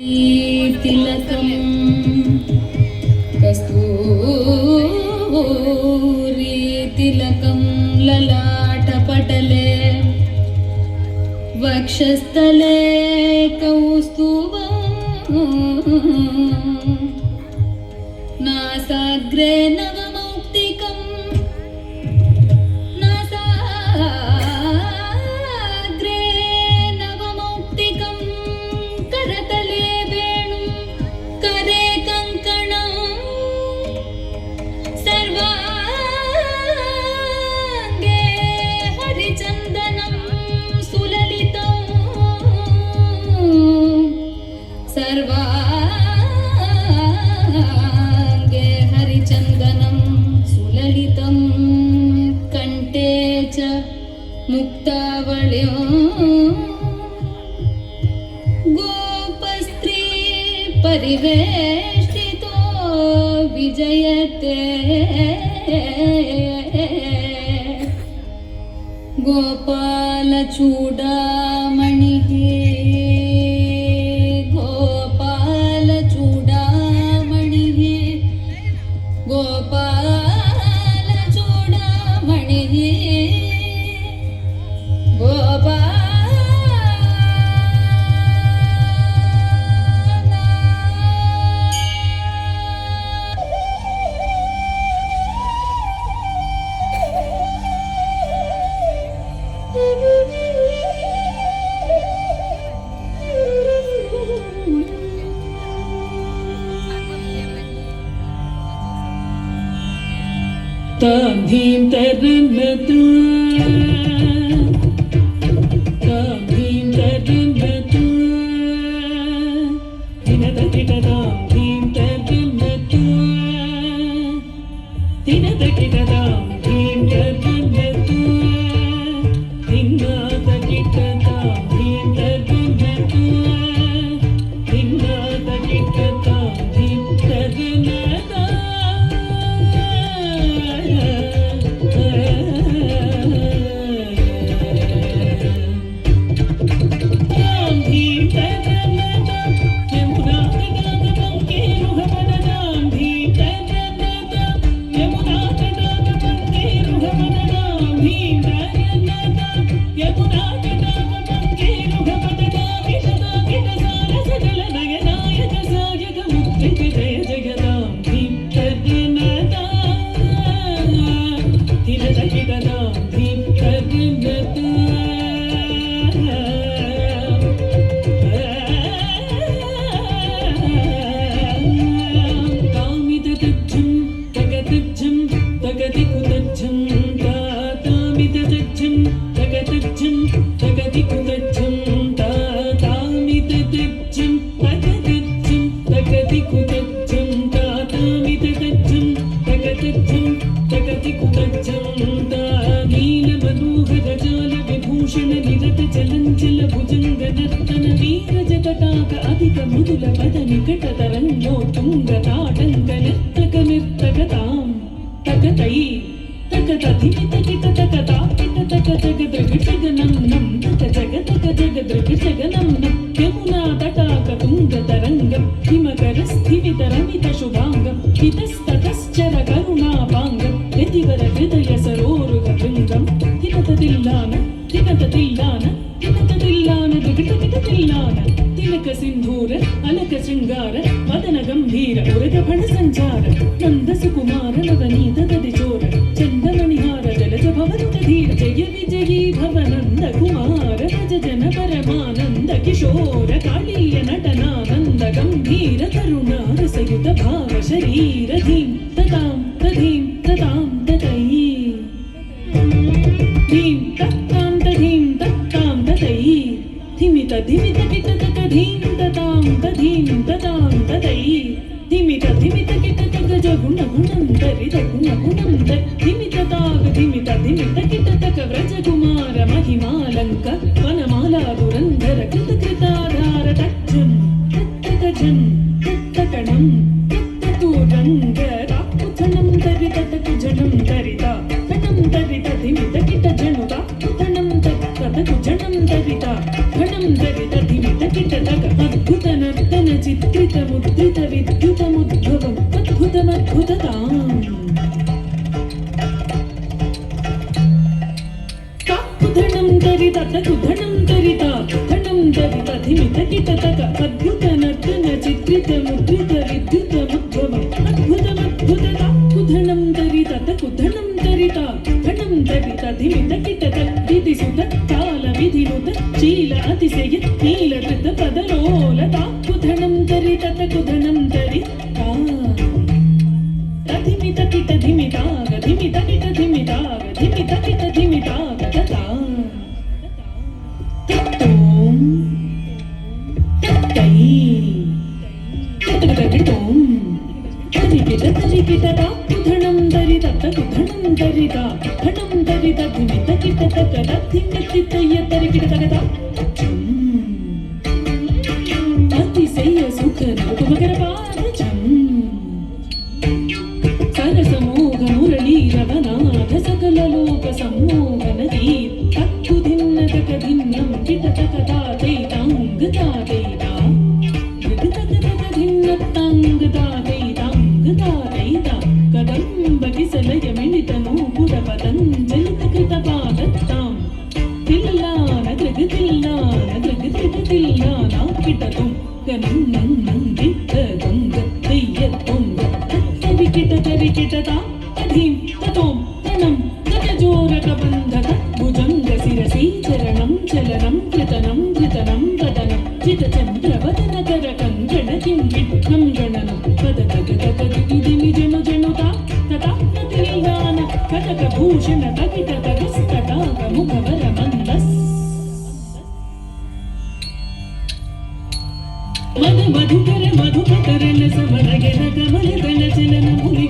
तिलकं कस्तूरी तिलकं ललाटपटले वक्षस्थले कौस्तुभं नासाग्रे नवमौक्तिकं करतले वेणुं करे कंकणं सर्वांगे हरिचन्दनं सुललितं सर्वांगे हरिचन्दनं सुललितं कण्ठे च मुक्तावल्यो परिवेष्टितो विजयते गोपालचूडामणिः गोपालचूडामणिः गोपालचूडामणिः गोपाल ताभीं तरन्नतु ताभीं तरन्नतु दिनदकिटदाभीं तरन्नतु दिनदकिटदाभीं तरन्नतु दिनदकिटदाभीं तरन्नतु दिनदकिटदाभीं तरन्नतु नीलमनोहरजालविभूषण निरत चलञ्चल भुजङ्गनर्तन वीरजटाक अधिक मृदुल पद निकट तरङ्गोत्तुङ्गताटङ्क नर्तकतां तकतै तकतधिमितकिट तकताकिट तकजगदृगजगनं नं तकजगतकजगदृगजगनं नं यमुना तटाक तुङ्गतरङ्गं हिमकरस्थिमितरमितशुभाङ्गं हितस्ततश्चर करुणापाङ्गं यतिवर हृदय सरोरुगभृङ्गं तिलततिल्लान तिलततिल्लान तिलततिल्लान दुगिटतिल्लान तिलक सिन्धूर अलक शृङ्गार वदन गम्भीर उरगफण सञ्चार नन्द सुकुमार नवनीत ददिचोर चन्दमणिहार जलज भवन्तधीर जय विजयी भव नन्द कुमार भज जन परमानन्द किशोर कालीय नटनानन्द गम्भीर करुणा रसयुत भाव शरीर धीं ततां तधीं ततां ततै धीं तत्तां तधीं तत्तां ततै धिमित धिमित किट तक धीं ततां तधीं ततां ततै धिमित धिमित किट तक जगुण गुणं तरित गुण गुणं धिमित ताग धिमित धिमित किट तक व्रज कुमार महिमालंक वनमाला दुरंधर कृत कृताधार तज्जं तत्तकजं तत्तकणं तत्ततुरंग ताकुथनं तरित तकुजनं तरिता तटं तरित धिमित किट जनुता कुथनं तत्तकुजनं तरिता घनं तरित धिमित किट तक अद्भुत नर्तन చిత్రిత ముద్రిత విద్యుతముద్భవం అద్భుతమద్భుతతాం కుధనం తరిత కుధనం తరిత కుధనం తరిత ధిమిత కిటతక అద్భుత నర్తన చిత్రిత ముద్రిత విద్యుతముద్భవం అద్భుతమద్భుతత కుధనం తరిత కుధనం తరిత కుధనం తరిత ధిమిత కిటత విధి సుత కాల విధినుత చీల అతిశయ నీల కృత పదలోలత కుధనం తరిత కుధనం తరిత ధిమిత కిట ధిమితాగ ధిమిత కిట ధిమితాగ ధిమిత కిట ధిమితాగ తతా తత్తోం తత్తై తత్తగటోం తరికిట తరికిటత కుధణం దరిత కుధణం దరిత కుధణం దరిత ధిమిత కిట తకట ధిమితితయ తరికిట తకట అతిశయ సుఖ నౌకమకర పాదచం సరసమోఘ మురళీ రవనాథ సకల లోక సమ్మోహనదీ తక్కుధిన్న తకధిన్నం కిటతకదాతైతాంగతాతైతా ృతకతకధిన్నత్తాంగతాతైతాంగతాతైతా కదంబకిసలయమిళితనో పురపతంజలిత కృతపాదత్తాం తిల్లాన దృగతిల్లాన దృగతిల్లానా కిటతం గనం నందిత్త దొంగ దయ్యత్తుంగ తరికిట తరికిటత అధీం తతోం తనం గజజోరక బంధక భుజంగ శిరసి చరణం చలనం కృతనం ధృతనం వదనం చిత చంద్రవదన కర కంగణ కిం విఘ్నం గణనం పదక గత దిమి జను జనుత తథా ప్రతిల్లాన కటక భూషణ తకిట తగస్తటాక ముఖవర మందస్ మధుకర మధుకరణ సమరగణ కమల కల చలన ముని